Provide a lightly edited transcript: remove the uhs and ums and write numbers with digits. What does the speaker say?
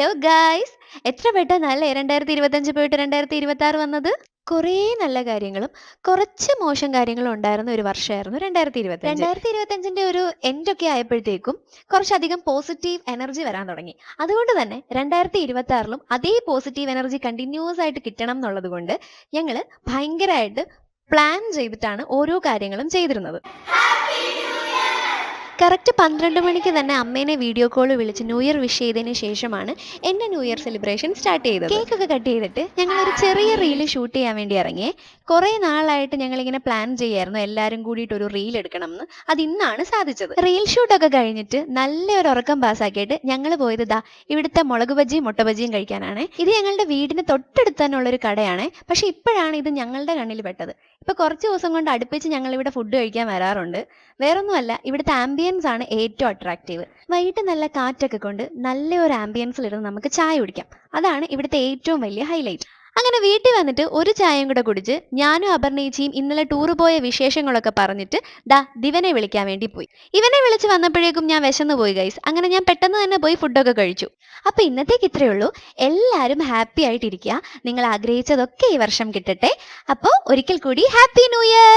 Hello guys, എത്ര പെട്ടെന്നല്ലേ 2025 പോയിട്ട് 2026 വന്നത്. കുറേ നല്ല കാര്യങ്ങളും കുറച്ച് മോശം കാര്യങ്ങളും ഉണ്ടായിരുന്ന ഒരു വർഷമായിരുന്നു 2025. 2025ന്റെ ഒരു എൻഡൊക്കെ ആയപ്പോഴത്തേക്കും കുറച്ചധികം പോസിറ്റീവ് എനർജി വരാൻ തുടങ്ങി. അതുകൊണ്ട് തന്നെ 2026ലും അതേ പോസിറ്റീവ് എനർജി കണ്ടിന്യൂസ് ആയിട്ട് കിട്ടണം എന്നുള്ളത് കൊണ്ട് ഞങ്ങൾ ഭയങ്കരമായിട്ട് പ്ലാൻ ചെയ്തിട്ടാണ് ഓരോ കാര്യങ്ങളും ചെയ്തിരുന്നത്. കറക്റ്റ് 12 മണിക്ക് തന്നെ അമ്മേനെ വീഡിയോ കോൾ വിളിച്ച് ന്യൂ ഇയർ വിഷ് ചെയ്തതിന് ശേഷമാണ് എൻ്റെ ന്യൂ ഇയർ സെലിബ്രേഷൻ സ്റ്റാർട്ട് ചെയ്തത്. കേക്കൊക്കെ കട്ട് ചെയ്തിട്ട് ഞങ്ങളൊരു ചെറിയ റീല് ഷൂട്ട് ചെയ്യാൻ വേണ്ടി ഇറങ്ങിയേ. കുറേ നാളായിട്ട് ഞങ്ങളിങ്ങനെ പ്ലാൻ ചെയ്യായിരുന്നു എല്ലാവരും കൂടിയിട്ട് ഒരു റീൽ എടുക്കണം എന്ന്. അത് ഇന്നാണ് സാധിച്ചത്. റീൽ ഷൂട്ടൊക്കെ കഴിഞ്ഞിട്ട് നല്ലൊരു ഉറക്കം പാസ്സാക്കിയിട്ട് ഞങ്ങൾ പോയത് ഇവിടുത്തെ മുളക് ബജിയും മുട്ട ബജിയും കഴിക്കാനാണ്. ഇത് ഞങ്ങളുടെ വീടിന് തൊട്ടടുത്ത് തന്നെ ഉള്ളൊരു കടയാണ്. പക്ഷെ ഇപ്പോഴാണ് ഇത് ഞങ്ങളുടെ കണ്ണിൽ പെട്ടത്. ഇപ്പോൾ കുറച്ച് ദിവസം കൊണ്ട് അടുപ്പിച്ച് ഞങ്ങൾ ഇവിടെ ഫുഡ് കഴിക്കാൻ വരാറുണ്ട്. വേറൊന്നുമല്ല, ഇവിടുത്തെ ആംബിയൻസ് ആണ് ഏറ്റവും അട്രാക്റ്റീവ്. വൈകിട്ട് നല്ല കാറ്റൊക്കെ കൊണ്ട് നല്ലൊരു ആംബിയൻസിലിരുന്ന് നമുക്ക് ചായ കുടിക്കാം. അതാണ് ഇവിടുത്തെ ഏറ്റവും വലിയ ഹൈലൈറ്റ്. അങ്ങനെ വീട്ടിൽ വന്നിട്ട് ഒരു ചായയും കൂടെ കുടിച്ച് ഞാനും അപർണേച്ചിയും ഇന്നലെ ടൂറ് പോയ വിശേഷങ്ങളൊക്കെ പറഞ്ഞിട്ട് ദിവനെ വിളിക്കാൻ വേണ്ടി പോയി. ഇവനെ വിളിച്ച് വന്നപ്പോഴേക്കും ഞാൻ വിശന്നു പോയി ഗൈസ്. അങ്ങനെ ഞാൻ പെട്ടെന്ന് തന്നെ പോയി ഫുഡൊക്കെ കഴിച്ചു. അപ്പോൾ ഇന്നത്തേക്ക് ഇത്രയേ ഉള്ളൂ. എല്ലാവരും ഹാപ്പി ആയിട്ടിരിക്കുക. നിങ്ങൾ ആഗ്രഹിച്ചതൊക്കെ ഈ വർഷം കിട്ടട്ടെ. അപ്പോൾ ഒരിക്കൽ കൂടി ഹാപ്പി ന്യൂ ഇയർ.